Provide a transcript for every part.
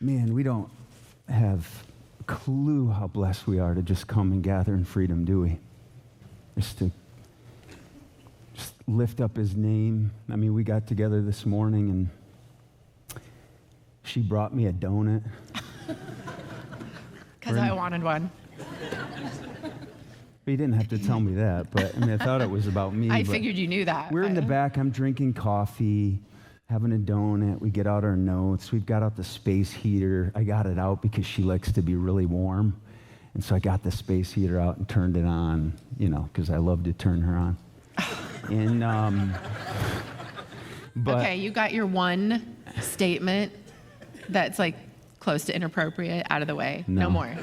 Man, we don't have a clue how blessed we are to just come and gather in freedom, do we? Just to lift up his name. I mean, we got together this morning and she brought me a donut. Because I wanted one. But you didn't have to tell me that, but I mean, I thought it was about me. I figured you knew that. We're in the back, I'm drinking coffee, having a donut. We get out our notes. We've got out the space heater. I got it out because she likes to be really warm. And so I got the space heater out and turned it on, because I love to turn her on. And, but okay, you got your one statement that's like close to inappropriate out of the way. No more.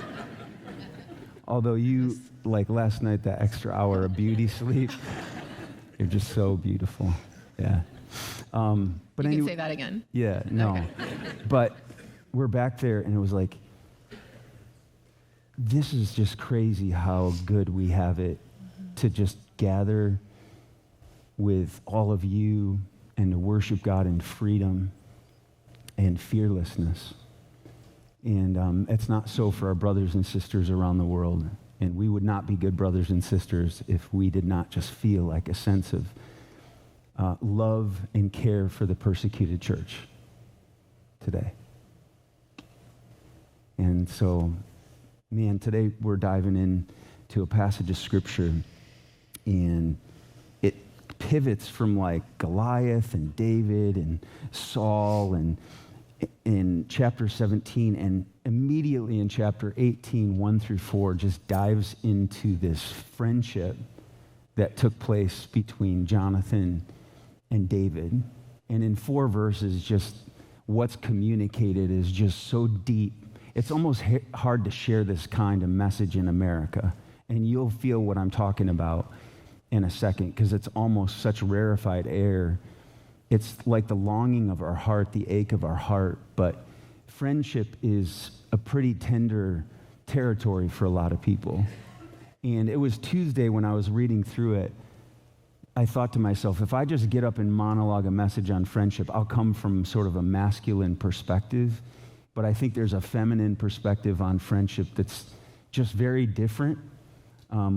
Although you, like last night, that extra hour of beauty sleep, you're just so beautiful. Yeah. But you anyway, can say that again. Yeah, no. Okay. But we're back there, and it was like, this is just crazy how good we have it to just gather with all of you and to worship God in freedom and fearlessness. And it's not so for our brothers and sisters around the world. And we would not be good brothers and sisters if we did not just feel like a sense of love and care for the persecuted church today. And so, man, today we're diving into a passage of Scripture, and it pivots from like Goliath and David and Saul and in chapter 17, and immediately in chapter 18, 1 through 4, just dives into this friendship that took place between Jonathan and David. And in 4 verses, just what's communicated is just so deep. It's almost hard to share this kind of message in America. And you'll feel what I'm talking about in a second, because it's almost such rarefied air. It's like the longing of our heart, the ache of our heart. But friendship is a pretty tender territory for a lot of people. And it was Tuesday when I was reading through it, I thought to myself, if I just get up and monologue a message on friendship, I'll come from sort of a masculine perspective. But I think there's a feminine perspective on friendship that's just very different,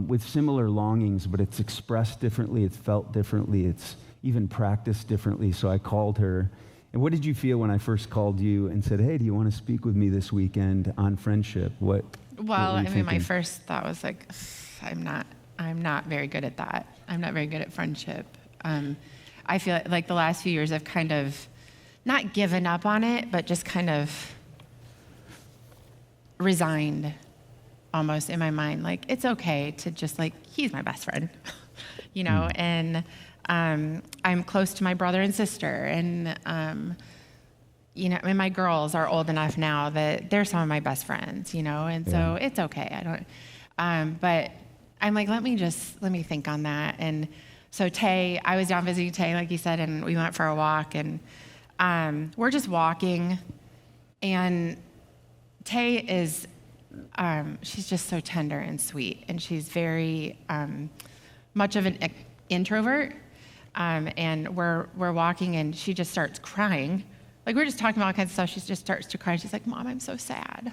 with similar longings, but it's expressed differently, it's felt differently, it's even practiced differently. So I called her. And what did you feel when I first called you and said, hey, do you want to speak with me this weekend on friendship? Well, I mean, my first thought was like, I'm not very good at that. I'm not very good at friendship. I feel like the last few years I've kind of not given up on it, but just kind of resigned almost in my mind. Like, it's okay to just like, he's my best friend, and I'm close to my brother and sister, and and my girls are old enough now that they're some of my best friends, and so it's okay. I don't, but I'm like, let me think on that. And so I was down visiting Tay, like you said, and we went for a walk, and we're just walking, and Tay is, she's just so tender and sweet, and she's very much of an introvert. And we're walking, and she just starts crying. Like, we're just talking about all kinds of stuff. She just starts to cry. She's like, Mom, I'm so sad.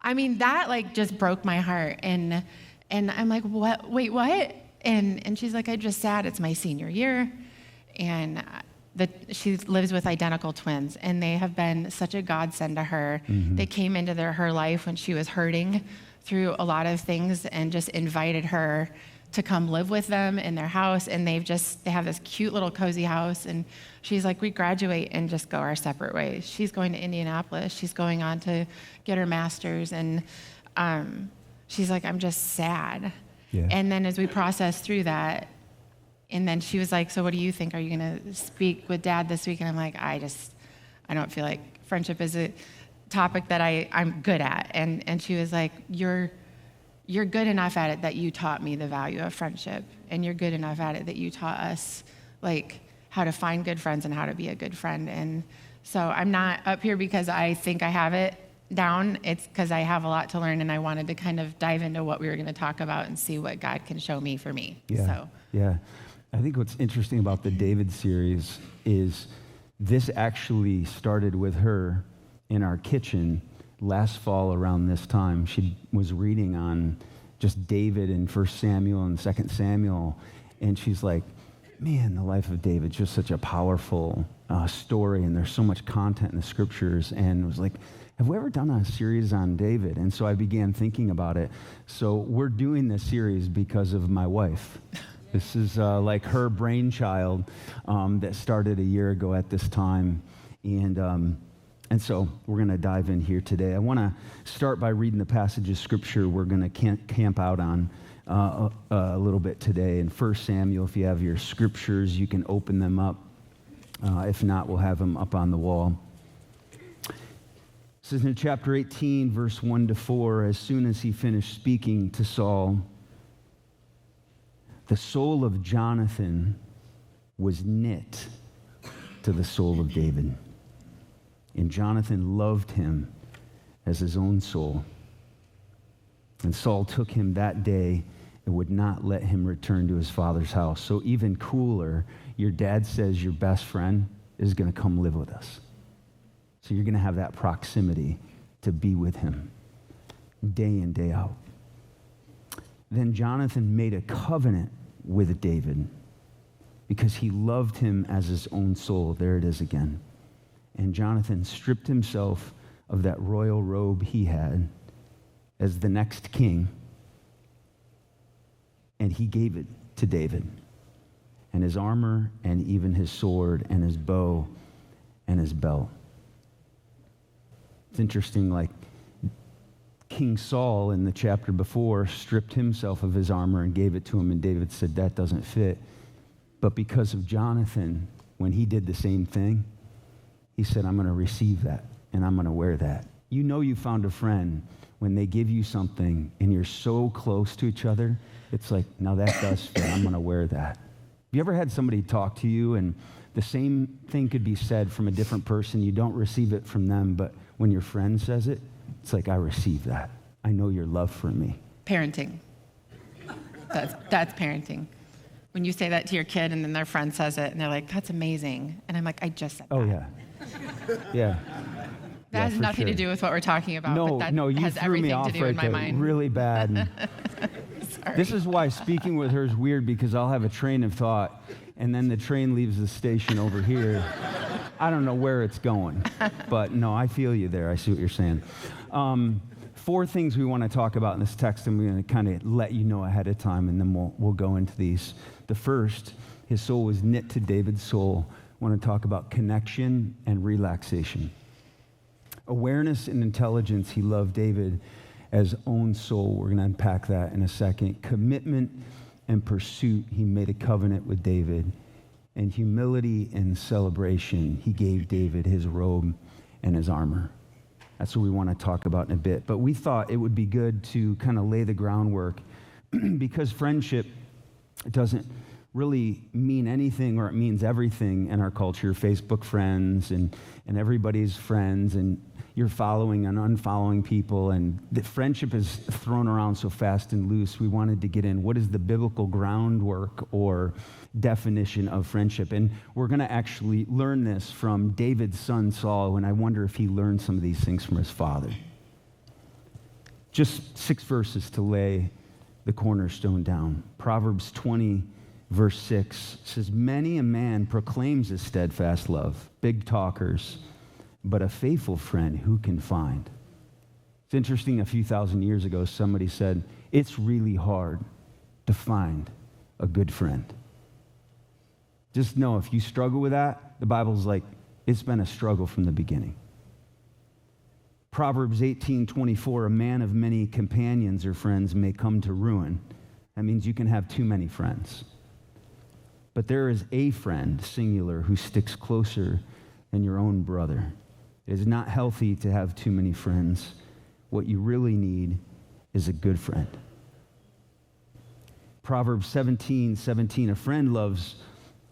I mean, that like just broke my heart. And I'm like, what? Wait, what? And she's like, I'm just sad. It's my senior year. And she lives with identical twins, and they have been such a godsend to her. Mm-hmm. They came into her life when she was hurting through a lot of things and just invited her to come live with them in their house. And they have this cute little cozy house. And she's like, we graduate and just go our separate ways. She's going to Indianapolis. She's going on to get her master's. And she's like, I'm just sad. Yeah. And then as we process through that, and then she was like, so what do you think? Are you going to speak with Dad this week? And I'm like, I don't feel like friendship is a topic that I'm good at. And she was like, you're good enough at it that you taught me the value of friendship. And you're good enough at it that you taught us like how to find good friends and how to be a good friend. And so I'm not up here because I think I have it down. It's because I have a lot to learn, and I wanted to kind of dive into what we were going to talk about and see what God can show me for me. Yeah. I think what's interesting about the David series is this actually started with her in our kitchen last fall around this time. She was reading on just David in 1 Samuel and 2 Samuel, and she's like, man, the life of David, just such a powerful story, and there's so much content in the scriptures, and was like, have we ever done a series on David? And so I began thinking about it. So we're doing this series because of my wife. This is like her brainchild that started a year ago at this time. And so we're going to dive in here today. I want to start by reading the passage of scripture we're going to camp out on a little bit today. In 1 Samuel, if you have your scriptures, you can open them up. If not, we'll have them up on the wall. It says in chapter 18, verse 1 to 4, as soon as he finished speaking to Saul, the soul of Jonathan was knit to the soul of David. And Jonathan loved him as his own soul. And Saul took him that day and would not let him return to his father's house. So even cooler, your dad says your best friend is going to come live with us. So you're going to have that proximity to be with him day in, day out. Then Jonathan made a covenant with David because he loved him as his own soul. There it is again. And Jonathan stripped himself of that royal robe he had as the next king, and he gave it to David, and his armor, and even his sword, and his bow, and his belt. It's interesting, like King Saul in the chapter before stripped himself of his armor and gave it to him, and David said, that doesn't fit. But because of Jonathan, when he did the same thing, he said, I'm going to receive that, and I'm going to wear that. You know you found a friend when they give you something, and you're so close to each other, it's like, now that does fit, I'm going to wear that. Have you ever had somebody talk to you, and the same thing could be said from a different person, you don't receive it from them, but when your friend says it, it's like, I receive that. I know your love for me. Parenting. That's parenting. When you say that to your kid and then their friend says it and they're like, that's amazing. And I'm like, I just said that. Oh, yeah. Yeah. That has nothing to do with what we're talking about, but that you has threw everything me off to do right in my there, mind. really bad. Sorry. This is why speaking with her is weird, because I'll have a train of thought, and then the train leaves the station over here. I don't know where it's going, but no, I feel you there. I see what you're saying. 4 things we want to talk about in this text, and we're going to kind of let you know ahead of time, and then we'll go into these. The first, his soul was knit to David's soul. I want to talk about connection and relaxation. Awareness and intelligence, he loved David as own soul. We're going to unpack that in a second. Commitment and pursuit, he made a covenant with David. And humility and celebration, he gave David his robe and his armor. That's what we want to talk about in a bit. But we thought it would be good to kind of lay the groundwork because friendship doesn't really mean anything, or it means everything in our culture. Facebook friends and everybody's friends, and you're following and unfollowing people, and the friendship is thrown around so fast and loose. We wanted to get in, what is the biblical groundwork or definition of friendship? And we're going to actually learn this from David's son Saul, and I wonder if he learned some of these things from his father. Just 6 verses to lay the cornerstone down. Proverbs 20, verse 6 says, many a man proclaims his steadfast love, big talkers, but a faithful friend who can find? It's interesting, a few thousand years ago, somebody said, it's really hard to find a good friend. Just know, if you struggle with that, the Bible's like, it's been a struggle from the beginning. Proverbs 18:24, a man of many companions or friends may come to ruin. That means you can have too many friends. But there is a friend, singular, who sticks closer than your own brother. It is not healthy to have too many friends. What you really need is a good friend. Proverbs 17:17, a friend loves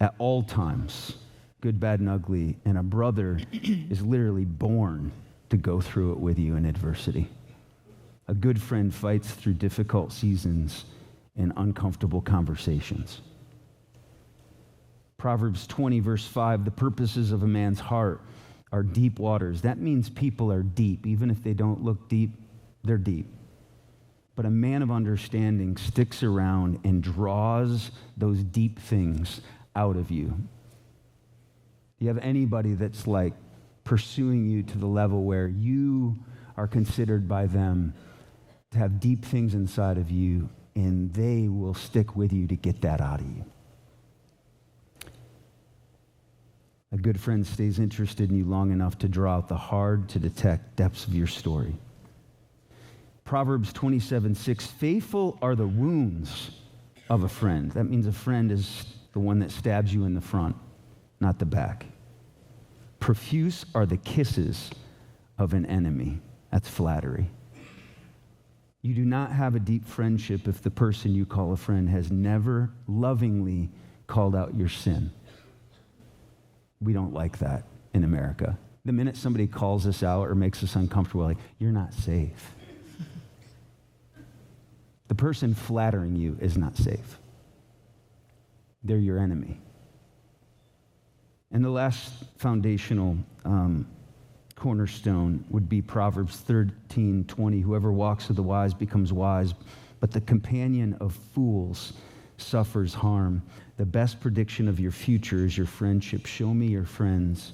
at all times, good, bad, and ugly, and a brother is literally born to go through it with you in adversity. A good friend fights through difficult seasons and uncomfortable conversations. Proverbs 20, verse 5, the purposes of a man's heart are deep waters. That means people are deep. Even if they don't look deep, they're deep. But a man of understanding sticks around and draws those deep things out of you. You have anybody that's like pursuing you to the level where you are considered by them to have deep things inside of you, and they will stick with you to get that out of you. A good friend stays interested in you long enough to draw out the hard to detect depths of your story. Proverbs 27:6, faithful are the wounds of a friend. That means a friend is the one that stabs you in the front, not the back. Profuse are the kisses of an enemy. That's flattery. You do not have a deep friendship if the person you call a friend has never lovingly called out your sin. We don't like that in America. The minute somebody calls us out or makes us uncomfortable, like, you're not safe. The person flattering you is not safe. They're your enemy. And the last foundational cornerstone would be Proverbs 13:20. Whoever walks with the wise becomes wise, but the companion of fools suffers harm. The best prediction of your future is your friendship. Show me your friends,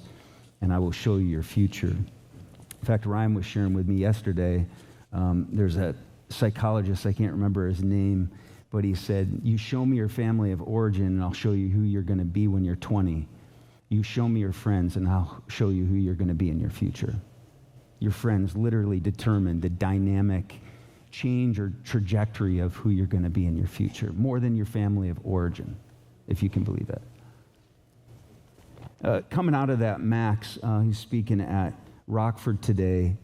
and I will show you your future. In fact, Ryan was sharing with me yesterday, there's a psychologist, I can't remember his name, but he said, you show me your family of origin, and I'll show you who you're going to be when you're 20. You show me your friends, and I'll show you who you're going to be in your future. Your friends literally determine the dynamic change or trajectory of who you're going to be in your future, more than your family of origin, if you can believe that. Coming out of that, Max, who's speaking at Rockford today,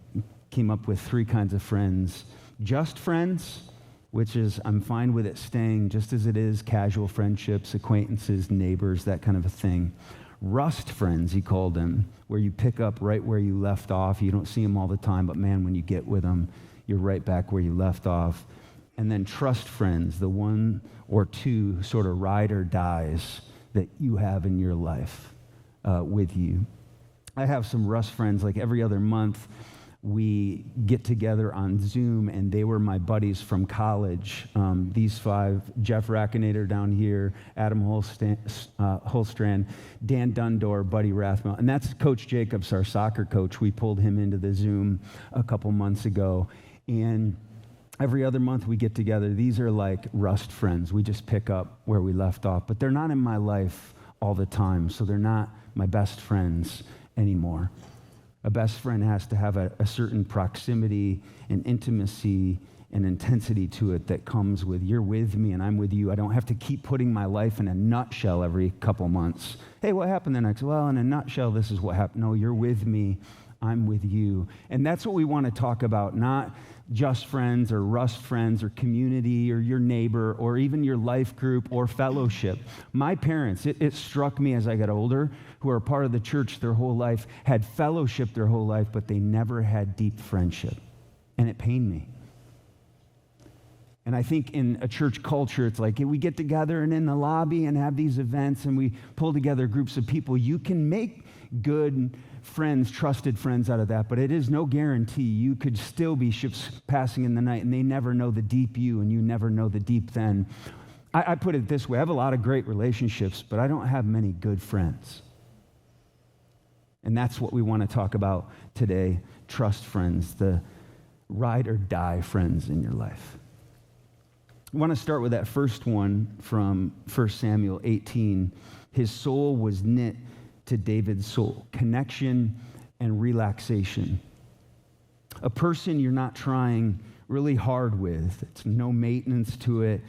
came up with 3 kinds of friends. Just friends, which is I'm fine with it staying just as it is, casual friendships, acquaintances, neighbors, that kind of a thing. Rust friends, he called them, where you pick up right where you left off. You don't see them all the time, but man, when you get with them, you're right back where you left off. And then trust friends, the 1 or 2 sort of ride or dies that you have in your life with you. I have some Rust friends, like every other month, we get together on Zoom, and they were my buddies from college. These 5, Jeff Rackinator down here, Adam Holstrand, Dan Dundor, Buddy Rathmel, and that's Coach Jacobs, our soccer coach. We pulled him into the Zoom a couple months ago, and every other month we get together. These are like Rust friends. We just pick up where we left off, but they're not in my life all the time, so they're not my best friends anymore. A best friend has to have a certain proximity and intimacy and intensity to it that comes with you're with me and I'm with you. I don't have to keep putting my life in a nutshell every couple months. Hey, what happened the next? Well, in a nutshell, this is what happened. No, you're with me. I'm with you. And that's what we want to talk about, not just friends or Rust friends or community or your neighbor or even your life group or fellowship. My parents, it struck me as I got older, who are part of the church their whole life, had fellowship their whole life, but they never had deep friendship. And it pained me. And I think in a church culture, it's like we get together and in the lobby and have these events and we pull together groups of people. You can make good friends, trusted friends out of that, but it is no guarantee. You could still be ships passing in the night and they never know the deep you and you never know the deep them. I put it this way. I have a lot of great relationships, but I don't have many good friends. And that's what we want to talk about today. Trust friends, the ride or die friends in your life. I want to start with that first one from 1 Samuel 18. His soul was knit to David's soul. Connection and relaxation. A person you're not trying really hard with. It's no maintenance to it.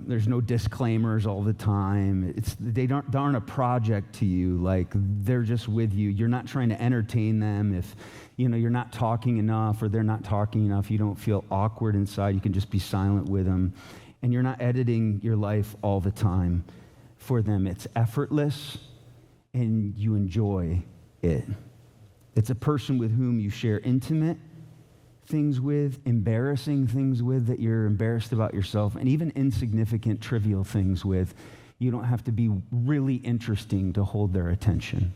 There's no disclaimers all the time. They aren't a project to you. Like they're just with you. You're not trying to entertain them. If you're not talking enough or they're not talking enough, you don't feel awkward inside. You can just be silent with them. And you're not editing your life all the time for them. It's effortless and you enjoy it. It's a person with whom you share intimate things with, embarrassing things with that you're embarrassed about yourself, and even insignificant, trivial things with. You don't have to be really interesting to hold their attention.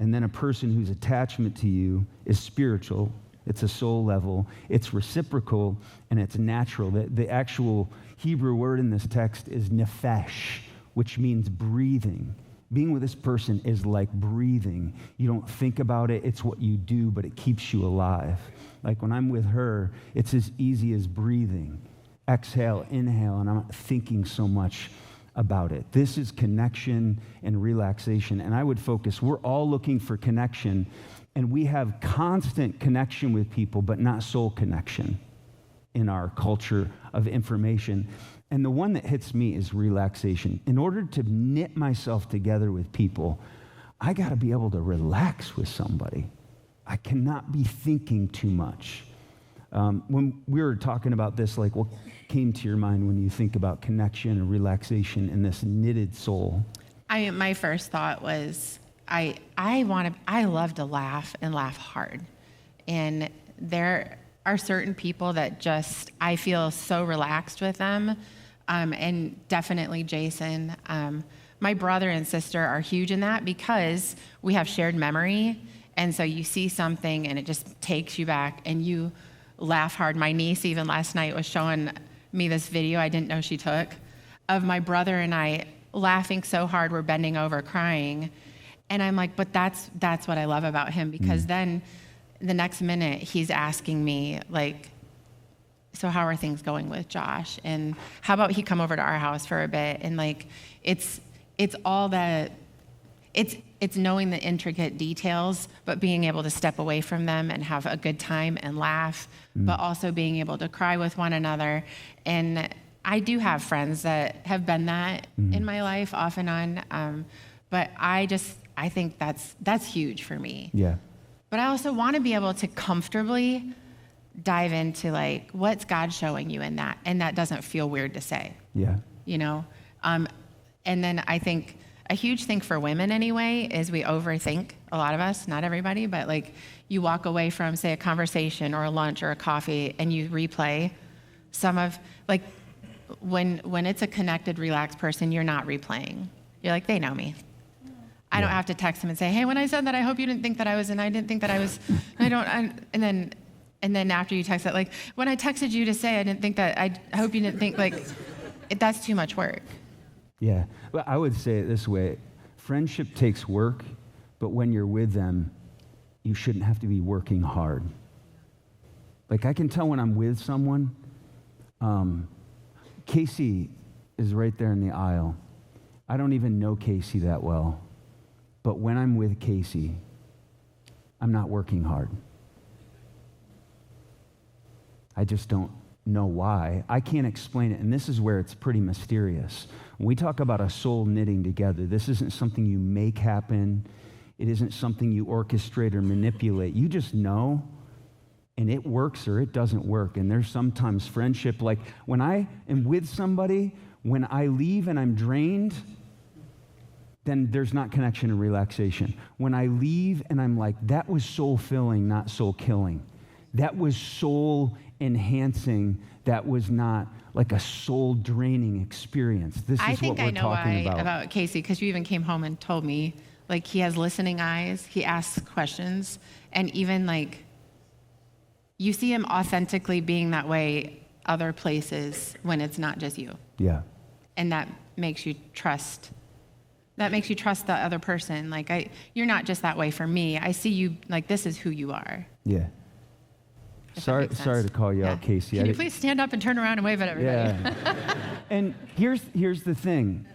And then a person whose attachment to you is spiritual. It's a soul level. It's reciprocal, and it's natural. The actual Hebrew word in this text is nephesh, which means breathing. Being with this person is like breathing. You don't think about it. It's what you do, but it keeps you alive. Like when I'm with her, it's as easy as breathing. Exhale, inhale, and I'm not thinking so much about it. This is connection and relaxation. And I would focus, we're all looking for connection, and we have constant connection with people, but not soul connection in our culture of information. And the one that hits me is relaxation. In order to knit myself together with people, I got to be able to relax with somebody. I cannot be thinking too much. When we were talking about this, like what came to your mind when you think about connection and relaxation in this knitted soul? My first thought was, I love to laugh and laugh hard. And there are certain people that just, I feel so relaxed with them. And definitely Jason. My brother and sister are huge in that because we have shared memory. And so you see something and it just takes you back and you laugh hard. My niece even last night was showing me this video I didn't know she took of my brother and I laughing so hard we're bending over crying. And I'm like, but that's what I love about him, because then the next minute he's asking me like, so how are things going with Josh? And how about he come over to our house for a bit? And like, it's all that, it's knowing the intricate details, but being able to step away from them and have a good time and laugh, but also being able to cry with one another. And I do have friends that have been that in my life off and on. But I think that's huge for me. Yeah. But I also want to be able to comfortably dive into like, what's God showing you in that? And that doesn't feel weird to say. Yeah. You know? And then I think a huge thing for women anyway is we overthink, a lot of us, not everybody, but like you walk away from, say, a conversation or a lunch or a coffee and you replay some of, like, when it's a connected, relaxed person, you're not replaying. You're like, they know me. I don't have to text them and say, hey, when I said that, I hope you didn't think that I was, and I didn't think that I was, and then after you text that, like, when I texted you to say I didn't think that, I hope you didn't think, like, that's too much work. Yeah, well, I would say it this way. Friendship takes work, but when you're with them, you shouldn't have to be working hard. Like, I can tell when I'm with someone. Casey is right there in the aisle. I don't even know Casey that well, but when I'm with Casey, I'm not working hard. I just don't know why. I can't explain it, and this is where it's pretty mysterious. When we talk about a soul knitting together, this isn't something you make happen. It isn't something you orchestrate or manipulate. You just know, and it works or it doesn't work. And there's sometimes friendship, like when I am with somebody, when I leave and I'm drained, then there's not connection and relaxation. When I leave and I'm like, that was soul filling, not soul killing. That was soul enhancing. That was not like a soul draining experience. This is what we're talking about. I think I know why about Casey, because you even came home and told me, like, he has listening eyes, he asks questions, and even like, you see him authentically being that way other places when it's not just you. Yeah. And that makes you trust. That makes you trust the other person. Like, you're not just that way for me. I see you, like, this is who you are. Yeah. Sorry to call you out, Casey. Can you please stand up and turn around and wave at everybody? Yeah. And here's the thing.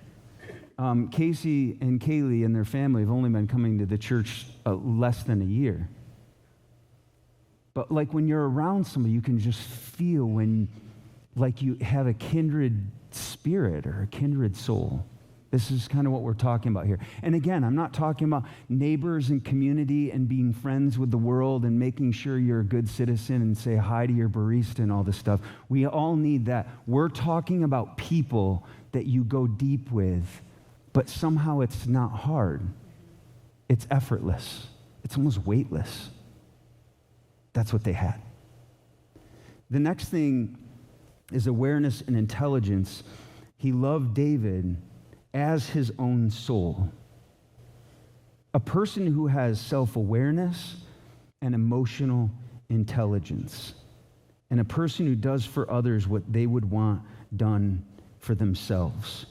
Casey and Kaylee and their family have only been coming to the church less than a year. But like when you're around somebody, you can just feel when, like, you have a kindred spirit or a kindred soul. This is kind of what we're talking about here. And again, I'm not talking about neighbors and community and being friends with the world and making sure you're a good citizen and say hi to your barista and all this stuff. We all need that. We're talking about people that you go deep with, but somehow it's not hard. It's effortless. It's almost weightless. That's what they had. The next thing is awareness and intelligence. He loved David as his own soul. a person who has self-awareness and emotional intelligence, and a person who does for others what they would want done for themselves.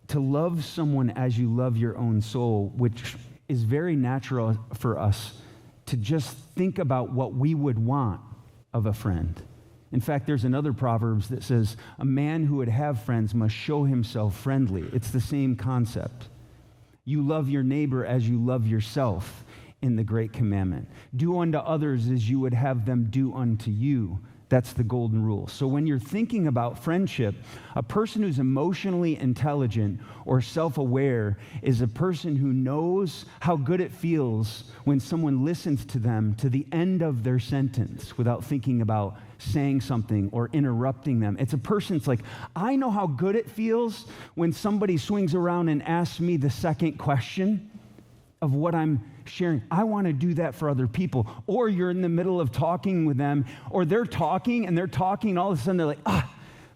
To love someone as you love your own soul, which is very natural for us to just think about what we would want of a friend. In fact, there's another Proverbs that says, a man who would have friends must show himself friendly. It's the same concept. You love your neighbor as you love yourself in the great commandment. Do unto others as you would have them do unto you. That's the golden rule. So when you're thinking about friendship, a person who's emotionally intelligent or self-aware is a person who knows how good it feels when someone listens to them to the end of their sentence without thinking about saying something or interrupting them. It's a person that's like, I know how good it feels when somebody swings around and asks me the second question of what I'm sharing. I want to do that for other people. Or you're in the middle of talking with them, or they're talking, and all of a sudden they're like,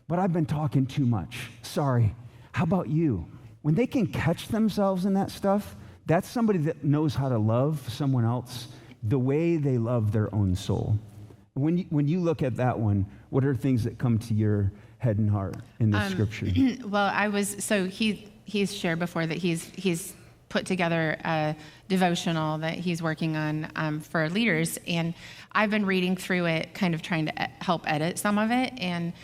but I've been talking too much. Sorry. How about you? When they can catch themselves in that stuff, that's somebody that knows how to love someone else the way they love their own soul. When you look at that one, what are things that come to your head and heart in the scripture? Well, he's shared before that he's put together a devotional that he's working on for leaders, and I've been reading through it, kind of trying to help edit some of it, and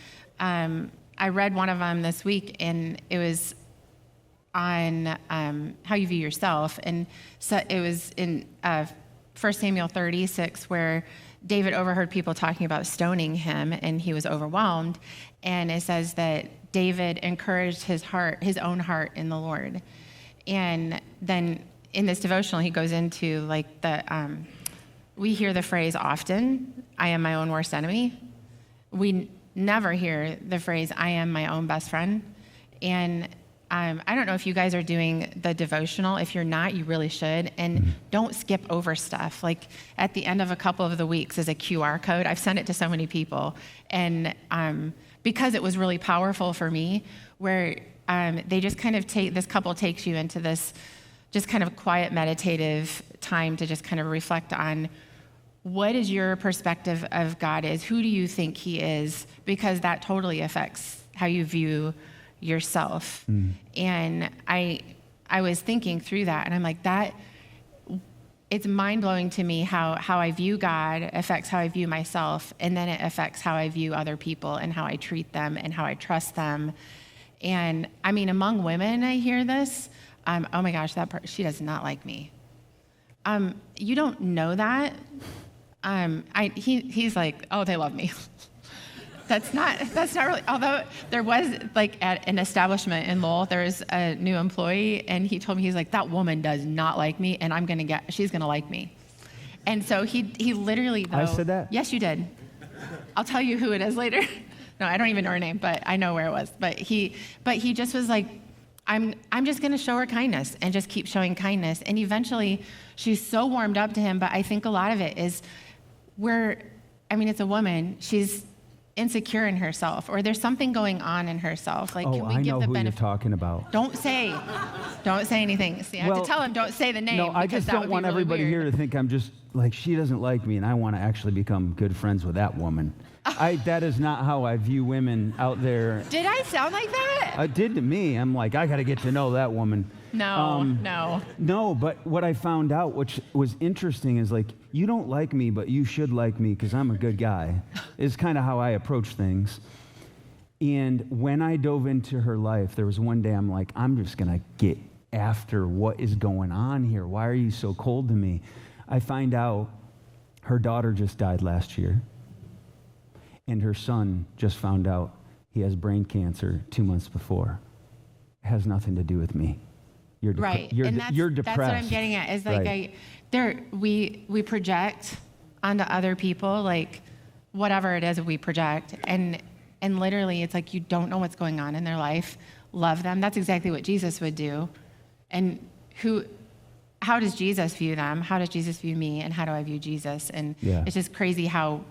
I read one of them this week, and it was on how you view yourself, and so it was in 1 Samuel 36, where David overheard people talking about stoning him, and he was overwhelmed, and it says that David encouraged his own heart in the Lord. And then in this devotional, he goes into like we hear the phrase often, I am my own worst enemy. We never hear the phrase, I am my own best friend. And I don't know if you guys are doing the devotional. If you're not, you really should. And don't skip over stuff. Like at the end of a couple of the weeks is a QR code. I've sent it to so many people. And because it was really powerful for me, where they just kind of this couple takes you into this just kind of quiet meditative time to just kind of reflect on what is your perspective of God is, who do you think he is, because that totally affects how you view yourself. And I was thinking through that, and I'm like, it's mind-blowing to me how I view God affects how I view myself, and then it affects how I view other people and how I treat them and how I trust them. And I mean, among women, I hear this. Oh my gosh, she does not like me. You don't know that. He's like, oh, they love me. That's not really. Although there was like at an establishment in Lowell, there was a new employee, and he told me, he's like, that woman does not like me, and she's gonna like me. And so he literally, though. I said that? Yes, you did. I'll tell you who it is later. No, I don't even know her name, but I know where it was. But he just was like, I'm just going to show her kindness and just keep showing kindness. And eventually she's so warmed up to him. But I think a lot of it is it's a woman. She's insecure in herself, or there's something going on in herself. Like, can we I give know the who benefit? you're talking about. Don't say anything. See, I have to tell him, don't say the name. No, I just don't want everybody here to think I'm just like, she doesn't like me, and I want to actually become good friends with that woman. That is not how I view women out there. Did I sound like that? It did to me. I'm like, I got to get to know that woman. No. But what I found out, which was interesting, is like, you don't like me, but you should like me because I'm a good guy, is kind of how I approach things. And when I dove into her life, there was one day I'm like, I'm just going to get after what is going on here. Why are you so cold to me? I find out her daughter just died last year. And her son just found out he has brain cancer 2 months before. It has nothing to do with me. You're right. You're depressed. That's what I'm getting at. Is like right. We project onto other people like whatever it is we project, and literally it's like you don't know what's going on in their life. Love them. That's exactly what Jesus would do. And how does Jesus view them? How does Jesus view me? And how do I view Jesus? And It's just crazy how,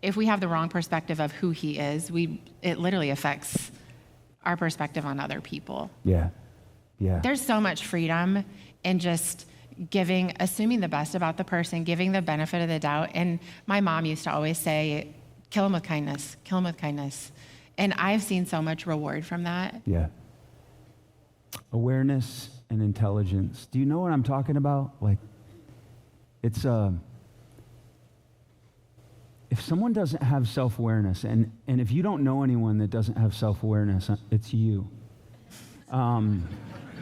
if we have the wrong perspective of who he is, it literally affects our perspective on other people. Yeah. Yeah. There's so much freedom in just assuming the best about the person, giving the benefit of the doubt. And my mom used to always say, kill him with kindness, kill him with kindness. And I've seen so much reward from that. Yeah. Awareness and intelligence. Do you know what I'm talking about? Like, it's if someone doesn't have self-awareness, and if you don't know anyone that doesn't have self-awareness, it's you.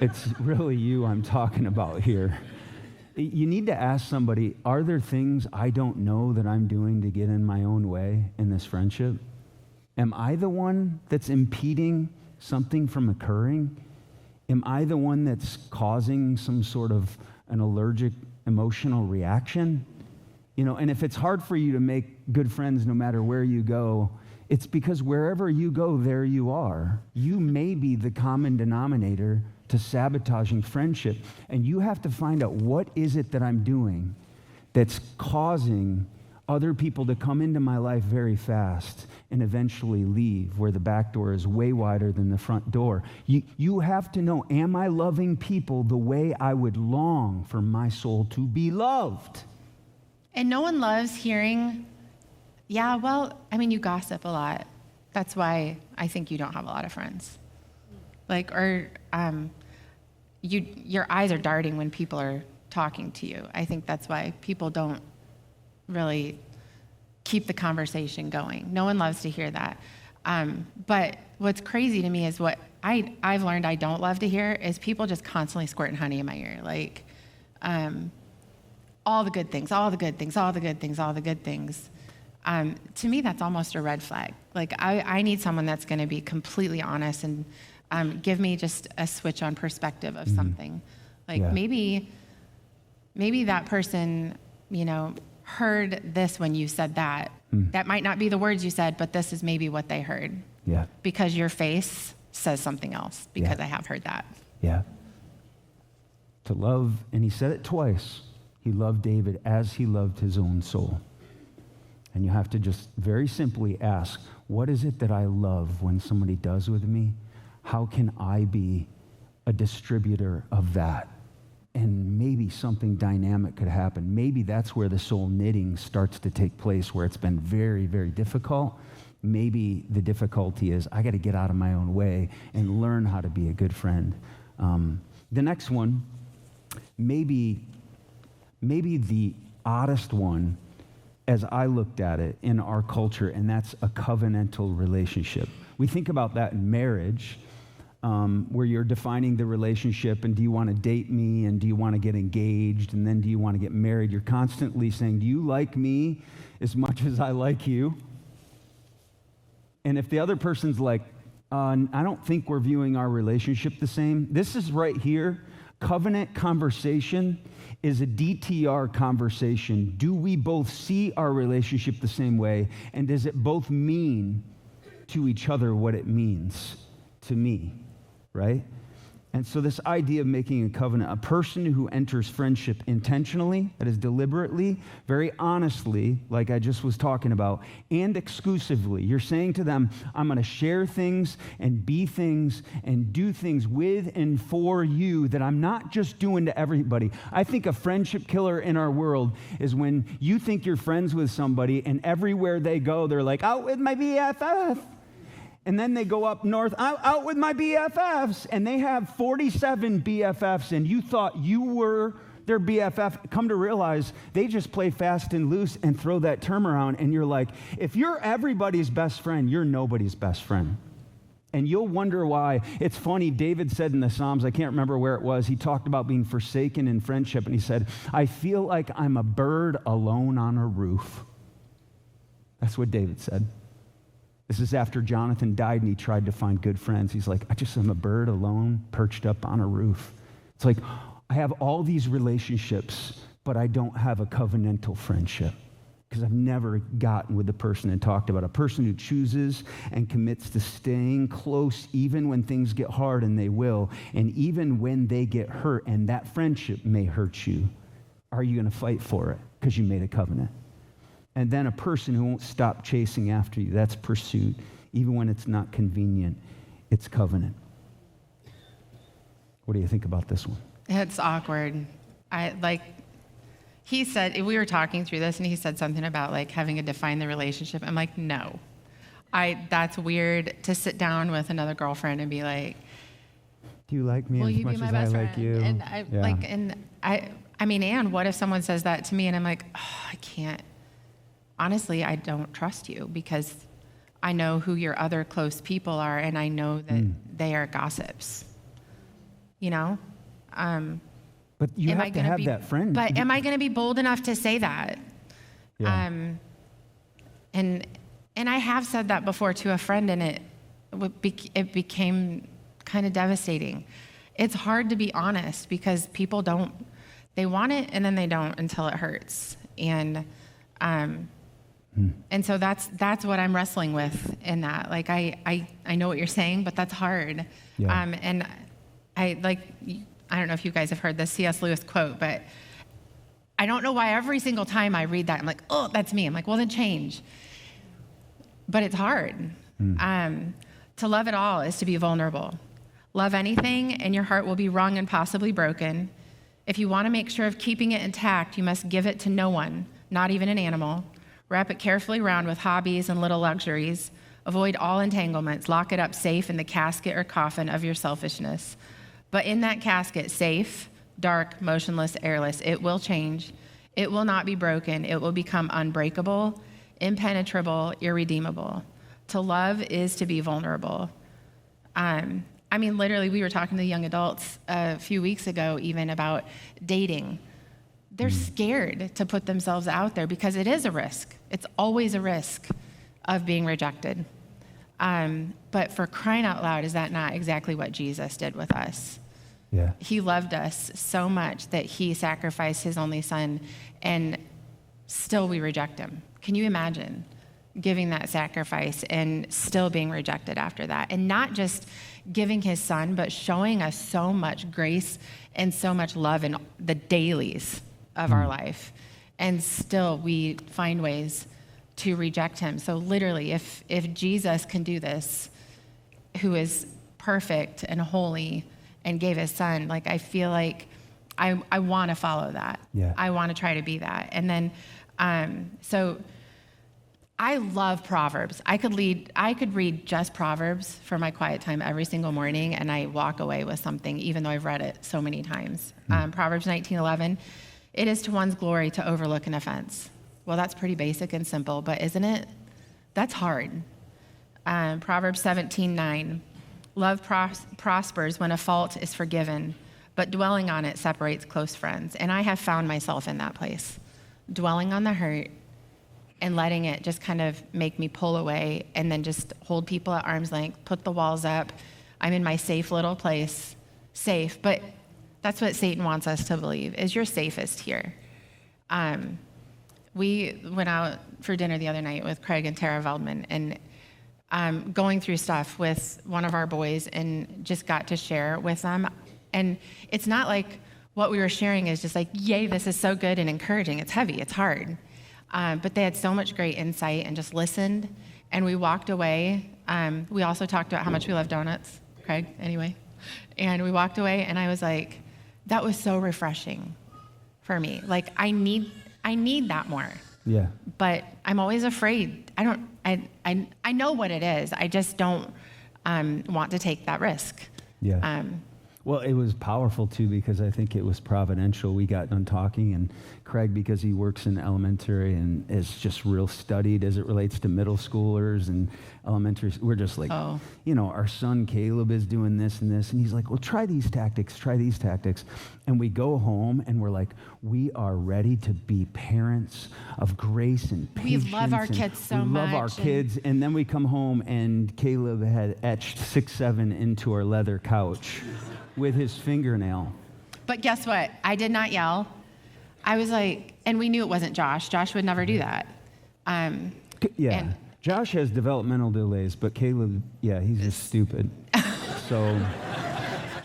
It's really you I'm talking about here. You need to ask somebody, are there things I don't know that I'm doing to get in my own way in this friendship? Am I the one that's impeding something from occurring? Am I the one that's causing some sort of an allergic emotional reaction? You know, and if it's hard for you to make good friends no matter where you go, it's because wherever you go, there you are. You may be the common denominator to sabotaging friendship, and you have to find out, what is it that I'm doing that's causing other people to come into my life very fast and eventually leave, where the back door is way wider than the front door. You have to know, am I loving people the way I would long for my soul to be loved? And no one loves hearing, yeah, well, I mean, you gossip a lot. That's why I think you don't have a lot of friends. Like, or your eyes are darting when people are talking to you. I think that's why people don't really keep the conversation going. No one loves to hear that. But what's crazy to me is what I've learned I don't love to hear is people just constantly squirting honey in my ear. Like, all the good things, all the good things, all the good things, all the good things. To me, that's almost a red flag. Like, I need someone that's going to be completely honest and give me just a switch on perspective of something. Like, maybe that person, you know, heard this when you said that. That might not be the words you said, but this is maybe what they heard. Yeah. Because your face says something else, because I have heard that. Yeah. To love, and he said it twice, he loved David as he loved his own soul. And you have to just very simply ask, what is it that I love when somebody does with me? How can I be a distributor of that? And maybe something dynamic could happen. Maybe that's where the soul knitting starts to take place, where it's been very, very difficult. Maybe the difficulty is I got to get out of my own way and learn how to be a good friend. The next one, maybe the oddest one as I looked at it in our culture, and that's a covenantal relationship. We think about that in marriage, where you're defining the relationship, and do you want to date me, and do you want to get engaged, and then do you want to get married? You're constantly saying, do you like me as much as I like you? And if the other person's like, I don't think we're viewing our relationship the same, this is right here. Covenant conversation is a DTR conversation. Do we both see our relationship the same way? And does it both mean to each other what it means to me, right? And so this idea of making a covenant, a person who enters friendship intentionally, that is deliberately, very honestly, like I just was talking about, and exclusively. You're saying to them, I'm going to share things and be things and do things with and for you that I'm not just doing to everybody. I think a friendship killer in our world is when you think you're friends with somebody and everywhere they go, they're like, out with my BFF. And then they go up north, out with my BFFs, and they have 47 BFFs, and you thought you were their BFF. Come to realize they just play fast and loose and throw that term around, and you're like, if you're everybody's best friend, you're nobody's best friend. And you'll wonder why. It's funny, David said in the Psalms, I can't remember where it was, he talked about being forsaken in friendship, and he said, I feel like I'm a bird alone on a roof. That's what David said. This is after Jonathan died and he tried to find good friends. He's like, I just am a bird alone perched up on a roof. It's like, I have all these relationships, but I don't have a covenantal friendship because I've never gotten with the person and talked about a person who chooses and commits to staying close even when things get hard, and they will, and even when they get hurt, and that friendship may hurt you. Are you going to fight for it because you made a covenant? And then a person who won't stop chasing after you. That's pursuit. Even when it's not convenient, it's covenant. What do you think about this one? It's awkward. He said, we were talking through this, and he said something about like having to define the relationship. I'm like, no. That's weird to sit down with another girlfriend and be like, do you like me as much as I like you? And I mean, and what if someone says that to me and I'm like, oh, I can't. Honestly, I don't trust you because I know who your other close people are, and I know that they are gossips. You know? But you have to have that friend. But am I going to be bold enough to say that? Yeah. And I have said that before to a friend, and it became kind of devastating. It's hard to be honest because people they want it and then they don't until it hurts. And so that's what I'm wrestling with in that. Like I know what you're saying, but that's hard. Yeah. And I don't know if you guys have heard the C.S. Lewis quote, but I don't know why every single time I read that, I'm like, oh, that's me. I'm like, well, then change. But it's hard. To love at all is to be vulnerable. Love anything, and your heart will be wrung and possibly broken. If you want to make sure of keeping it intact, you must give it to no one, not even an animal. Wrap it carefully around with hobbies and little luxuries. Avoid all entanglements. Lock it up safe in the casket or coffin of your selfishness. But in that casket, safe, dark, motionless, airless, it will change. It will not be broken. It will become unbreakable, impenetrable, irredeemable. To love is to be vulnerable. I mean, literally, we were talking to young adults a few weeks ago even about dating. They're scared to put themselves out there because it is a risk. It's always a risk of being rejected. But for crying out loud, is that not exactly what Jesus did with us? Yeah. He loved us so much that he sacrificed his only son, and still we reject him. Can you imagine giving that sacrifice and still being rejected after that? And not just giving his son, but showing us so much grace and so much love in the dailies of our life. And still we find ways to reject him. So literally, if Jesus can do this, who is perfect and holy and gave his son, like I feel like I want to follow that. Yeah. I want to try to be that. And then, so I love Proverbs. I could read just Proverbs for my quiet time every single morning, and I walk away with something, even though I've read it so many times. Proverbs 19:11, it is to one's glory to overlook an offense. Well, that's pretty basic and simple, but isn't it? That's hard. Proverbs 17:9, love prospers when a fault is forgiven, but dwelling on it separates close friends. And I have found myself in that place, dwelling on the hurt and letting it just kind of make me pull away and then just hold people at arm's length, put the walls up. I'm in my safe little place, safe. But that's what Satan wants us to believe, is you're safest here. We went out for dinner the other night with Craig and Tara Veldman, and going through stuff with one of our boys and just got to share with them. And it's not like what we were sharing is just like, yay, this is so good and encouraging. It's heavy, it's hard. But they had so much great insight and just listened. And we walked away. We also talked about how much we love donuts, Craig, anyway. And we walked away, and I was like, that was so refreshing for me. Like, I need that more. Yeah. But I'm always afraid. I know what it is. I just don't want to take that risk. Yeah. Well, it was powerful, too, because I think it was providential. We got done talking, and Craig, because he works in elementary and is just real studied as it relates to middle schoolers and elementary, we're just like, our son Caleb is doing this and this, and he's like, well, try these tactics. And we go home, and we're like, we are ready to be parents of grace and patience. We love our kids so much. We love our kids, and then we come home, and Caleb had etched 6'7" into our leather couch with his fingernail. But guess what? I did not yell. I was like, and we knew it wasn't Josh. Josh would never do that. Josh has developmental delays, but Caleb, he's just stupid. So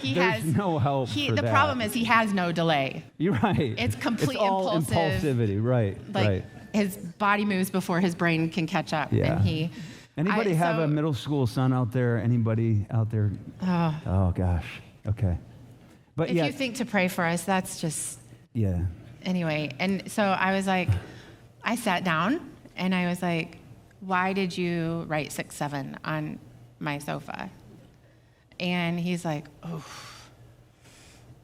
there's no help for that. The problem is he has no delay. You're right. It's complete impulsivity, right? Like his body moves before his brain can catch up. Yeah. And Anybody have a middle school son out there? Anybody out there? Oh gosh. Okay. But if yeah, you think to pray for us, that's just, yeah. anyway. And so I was like, I sat down and I was like, why did you write 6-7 on my sofa? And he's like, oh,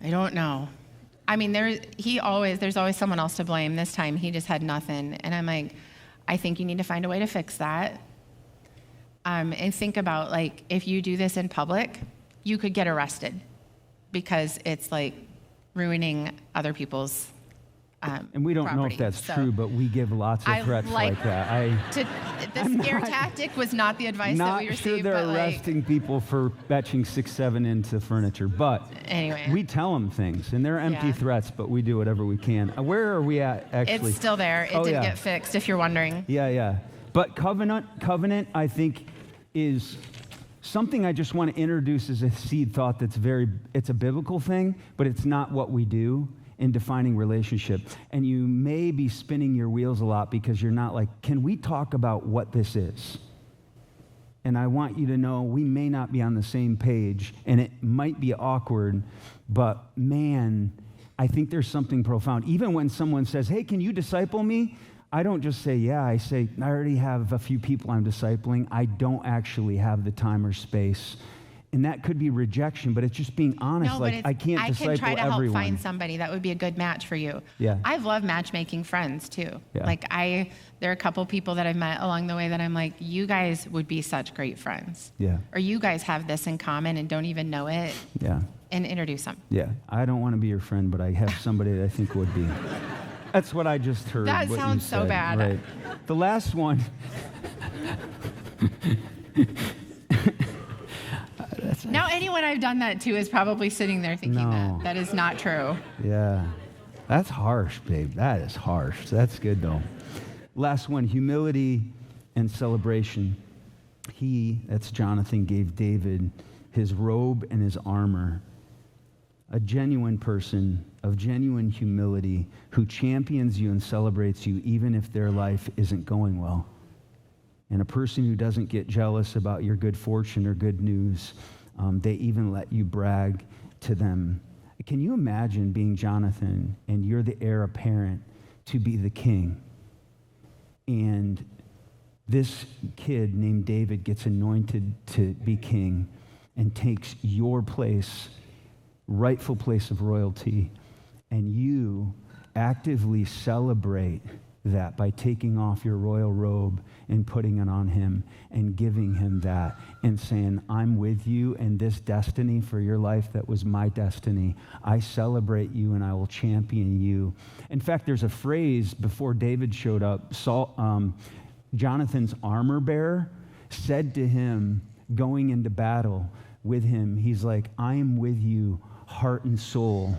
I don't know. I mean, there's always someone else to blame. This time he just had nothing. And I'm like, I think you need to find a way to fix that. And think about, like, if you do this in public, you could get arrested because it's like ruining other people's And we don't know if property. that's So true, but we give lots of threats like that. The scare tactic was not the advice that we Not received. sure they're but arresting people for etching 6-7 into furniture, but anyway, we tell them things, and they're empty Yeah. threats, but we do whatever we can. Where are we at, actually? it's still there. It Oh, didn't yeah. get fixed, if you're wondering. Yeah. But covenant, I think, is something I just want to introduce as a seed thought it's a biblical thing, but it's not what we do in defining relationship. And you may be spinning your wheels a lot because you're not like, can we talk about what this is? And I want you to know we may not be on the same page, and it might be awkward, but man, I think there's something profound. Even when someone says, hey, can you disciple me? I don't just say, yeah. I say, I already have a few people I'm discipling. I don't actually have the time or space. And that could be rejection, but it's just being honest. No, like, I can't disciple I can try to everyone. help find somebody that would be a good match for you. Yeah. I've loved matchmaking friends too. Yeah. Like there are a couple people that I've met along the way that I'm like, you guys would be such great friends. Yeah. Or you guys have this in common and don't even know it. Yeah. And introduce them. Yeah. I don't want to be your friend, but I have somebody that I think would be. That's what I just heard. That what you sounds so said. bad. Right. The last one. Now anyone I've done that to is probably sitting there thinking No. that is not true. Yeah. That's harsh, babe. That is harsh. That's good, though. Last one, humility and celebration. That's Jonathan, gave David his robe and his armor. A genuine person of genuine humility who champions you and celebrates you even if their life isn't going well. And a person who doesn't get jealous about your good fortune or good news. They even let you brag to them. Can you imagine being Jonathan and you're the heir apparent to be the king? And this kid named David gets anointed to be king and takes your place, rightful place of royalty, and you actively celebrate that by taking off your royal robe and putting it on him and giving him that and saying, I'm with you and this destiny for your life that was my destiny. I celebrate you and I will champion you. In fact, there's a phrase before David showed up, Jonathan's armor bearer said to him going into battle with him, he's like, I am with you, heart and soul.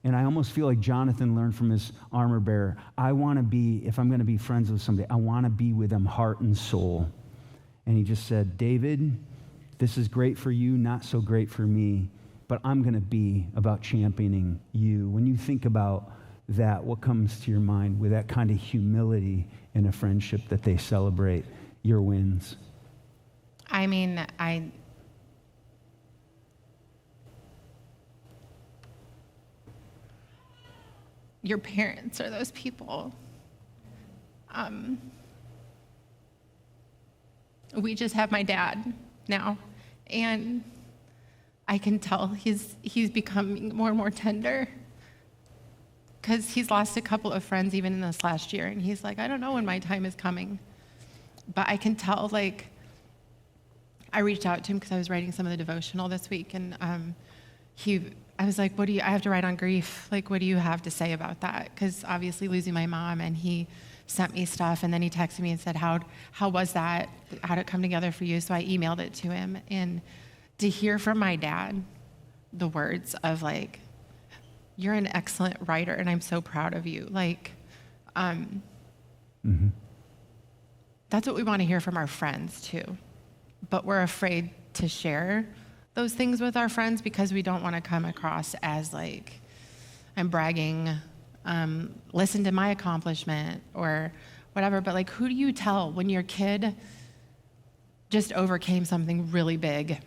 And I almost feel like Jonathan learned from his armor bearer. I want to be, if I'm going to be friends with somebody, I want to be with them heart and soul. And he just said, David, this is great for you, not so great for me, but I'm going to be about championing you. When you think about that, what comes to your mind with that kind of humility in a friendship that they celebrate your wins? I mean, your parents are those people. We just have my dad now, and I can tell he's becoming more and more tender because he's lost a couple of friends even in this last year, and he's like, I don't know when my time is coming, but I can tell, like, I reached out to him because I was writing some of the devotional this week, and I was like, I have to write on grief. Like, what do you have to say about that? Because obviously losing my mom, and he sent me stuff, and then he texted me and said, how was that? How did it come together for you? So I emailed it to him, and to hear from my dad the words of, like, you're an excellent writer, and I'm so proud of you. Like, that's what we want to hear from our friends too. But we're afraid to share those things with our friends because we don't want to come across as like, I'm bragging, listen to my accomplishment or whatever. But like, who do you tell when your kid just overcame something really big,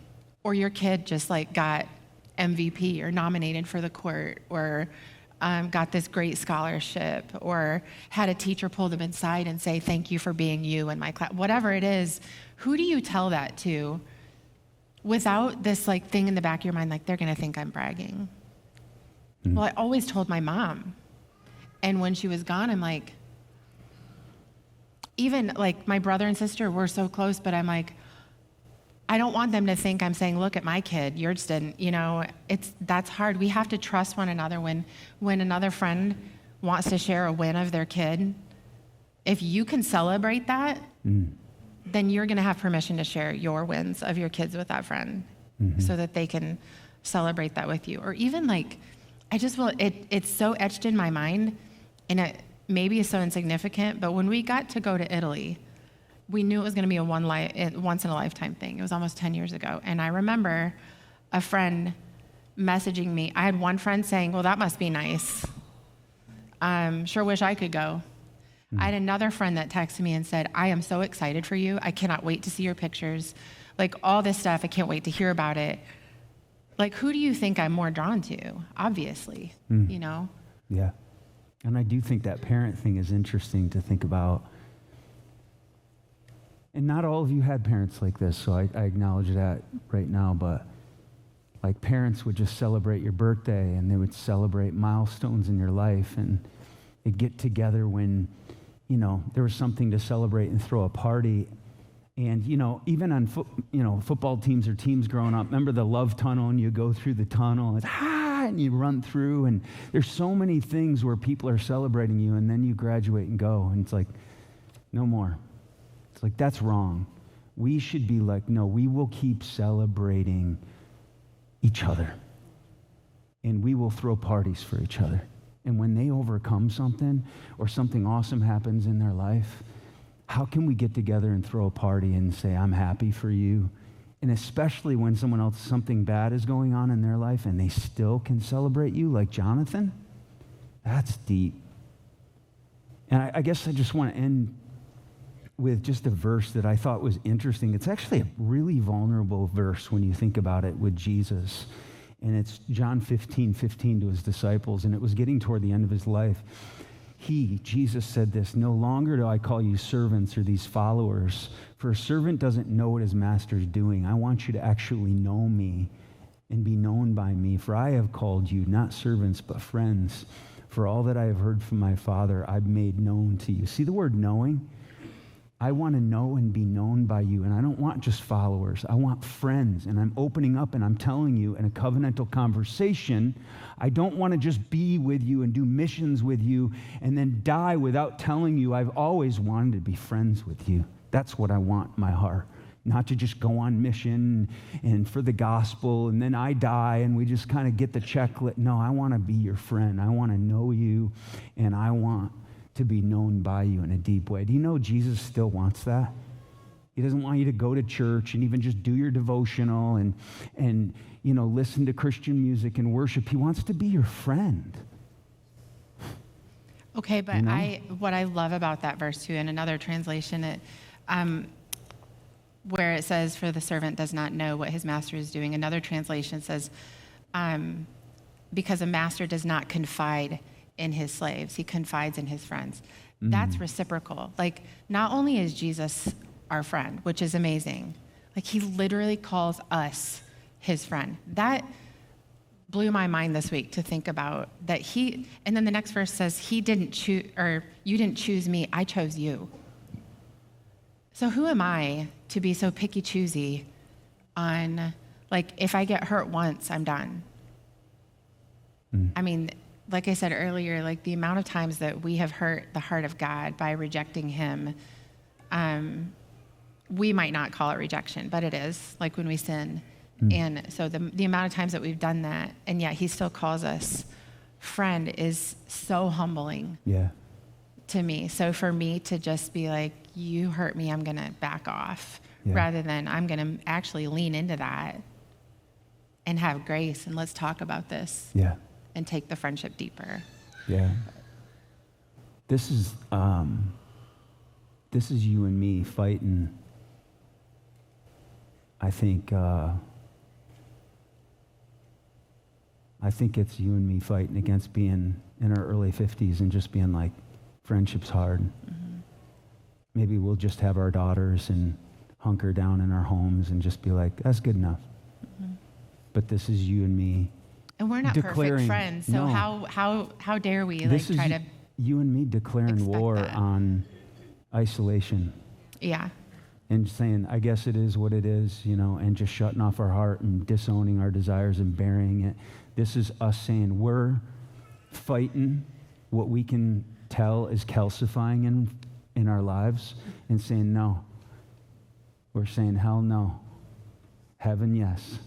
or your kid just like got MVP or nominated for the court or got this great scholarship or had a teacher pull them inside and say, thank you for being you in my class, whatever it is, who do you tell that to without this like thing in the back of your mind, like they're going to think I'm bragging? Well, I always told my mom. And when she was gone, I'm like, even like my brother and sister were so close, but I'm like, I don't want them to think I'm saying, look at my kid, yours didn't, that's hard. We have to trust one another when another friend wants to share a win of their kid. If you can celebrate that, then you're gonna have permission to share your wins of your kids with that friend so that they can celebrate that with you. Or even like, it's so etched in my mind, and it maybe is so insignificant, but when we got to go to Italy, we knew it was going to be a once in a lifetime thing. It was almost 10 years ago. And I remember a friend messaging me. I had one friend saying, well, that must be nice. Sure wish I could go. I had another friend that texted me and said, I am so excited for you. I cannot wait to see your pictures. Like all this stuff, I can't wait to hear about it. Like, who do you think I'm more drawn to? Obviously, Yeah. And I do think that parent thing is interesting to think about. And not all of you had parents like this, so I acknowledge that right now, but like parents would just celebrate your birthday and they would celebrate milestones in your life, and they'd get together when, there was something to celebrate and throw a party. And, even on football teams or teams growing up, remember the love tunnel, and you go through the tunnel, and you run through, and there's so many things where people are celebrating you, and then you graduate and go, and it's like, no more. It's like, that's wrong. We should be like, no, we will keep celebrating each other, and we will throw parties for each other. And when they overcome something or something awesome happens in their life, how can we get together and throw a party and say, I'm happy for you? And especially when something bad is going on in their life and they still can celebrate you, like Jonathan, that's deep. And I guess I just want to end with just a verse that I thought was interesting. It's actually a really vulnerable verse when you think about it with Jesus. And it's John 15:15 to his disciples, and it was getting toward the end of his life. Jesus said this, no longer do I call you servants or these followers, for a servant doesn't know what his master is doing. I want you to actually know me and be known by me, for I have called you not servants but friends. For all that I have heard from my Father, I've made known to you. See the word knowing? I want to know and be known by you, and I don't want just followers. I want friends, and I'm opening up and I'm telling you in a covenantal conversation, I don't want to just be with you and do missions with you and then die without telling you I've always wanted to be friends with you. That's what I want in my heart, not to just go on mission and for the gospel and then I die and we just kind of get the checklist. No, I want to be your friend. I want to know you, and I want to be known by you in a deep way. Do you know Jesus still wants that? He doesn't want you to go to church and even just do your devotional and listen to Christian music and worship. He wants to be your friend. Okay, but what I love about that verse too, in another translation, where it says, for the servant does not know what his master is doing. Another translation says, because a master does not confide in his slaves, he confides in his friends. That's reciprocal. Like, not only is Jesus our friend, which is amazing, like he literally calls us his friend. That blew my mind this week to think about that. And then the next verse says, he didn't choose, or you didn't choose me, I chose you. So who am I to be so picky choosy on, like, if I get hurt once, I'm done? I mean, like I said earlier, like the amount of times that we have hurt the heart of God by rejecting him, we might not call it rejection, but it is, like when we sin. And so the amount of times that we've done that, and yet he still calls us friend, is so humbling to me. So for me to just be like, you hurt me, I'm going to back off, rather than I'm going to actually lean into that and have grace, and let's talk about this. And take the friendship deeper. This is you and me fighting, I think, I think it's you and me fighting against being in our early 50s and just being like, friendship's hard. Mm-hmm. Maybe we'll just have our daughters and hunker down in our homes and just be like, that's good enough. Mm-hmm. But this is you and me. And we're not perfect friends, so no. how dare we this try to you and me declaring war that. on isolation. Yeah. And saying, I guess it is what it is, and just shutting off our heart and disowning our desires and burying it. This is us saying we're fighting what we can tell is calcifying in our lives and saying no. We're saying hell no. Heaven yes.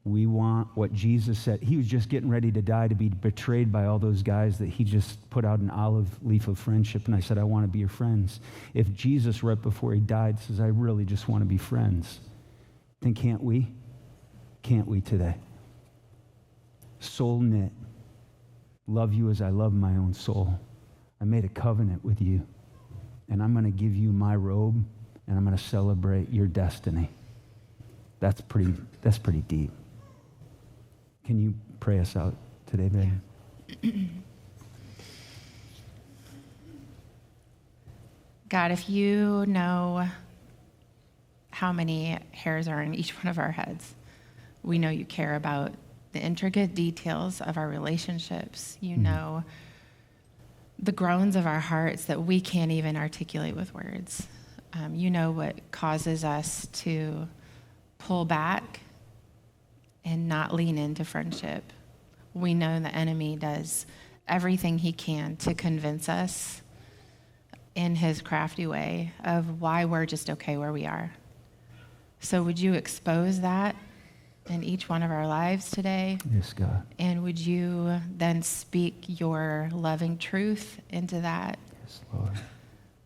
We want what Jesus said. He was just getting ready to die, to be betrayed by all those guys that he just put out an olive leaf of friendship. And I said, I want to be your friends. If Jesus, right before he died, says, I really just want to be friends, then can't we? Can't we today? Soul knit. Love you as I love my own soul. I made a covenant with you. And I'm going to give you my robe, and I'm going to celebrate your destiny. That's pretty deep. Can you pray us out today, babe? Yeah. God, if you know how many hairs are in each one of our heads, we know you care about the intricate details of our relationships. You know the groans of our hearts that we can't even articulate with words. You know what causes us to pull back and not lean into friendship. We know the enemy does everything he can to convince us in his crafty way of why we're just okay where we are. So would you expose that in each one of our lives today? Yes, God. And would you then speak your loving truth into that? Yes, Lord.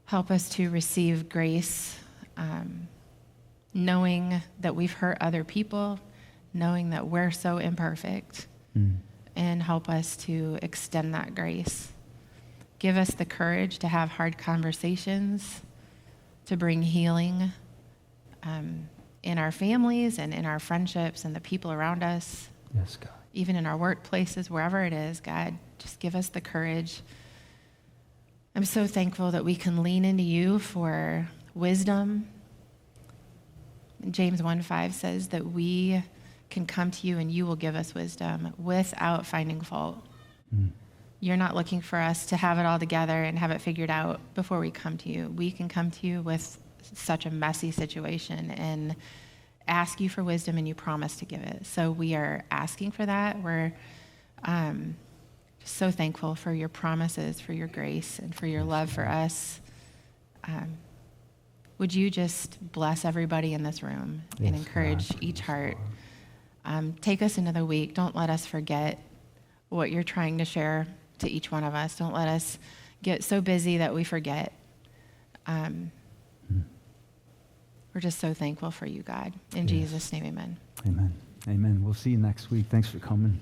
Help us to receive grace, knowing that we've hurt other people, knowing that we're so imperfect, and help us to extend that grace. Give us the courage to have hard conversations, to bring healing in our families and in our friendships and the people around us. Yes, God. Even in our workplaces, wherever it is, God, just give us the courage. I'm so thankful that we can lean into you for wisdom. James 1:5 says that we can come to you and you will give us wisdom without finding fault. You're not looking for us to have it all together and have it figured out before we come to you. We can come to you with such a messy situation and ask you for wisdom, and you promise to give it. So we are asking for that. We're just so thankful for your promises, for your grace, and for your love for us. Would you just bless everybody in this room and encourage each heart? Take us into the week. Don't let us forget what you're trying to share to each one of us. Don't let us get so busy that we forget. We're just so thankful for you, God. In Jesus' name, amen. Amen. Amen. We'll see you next week. Thanks for coming.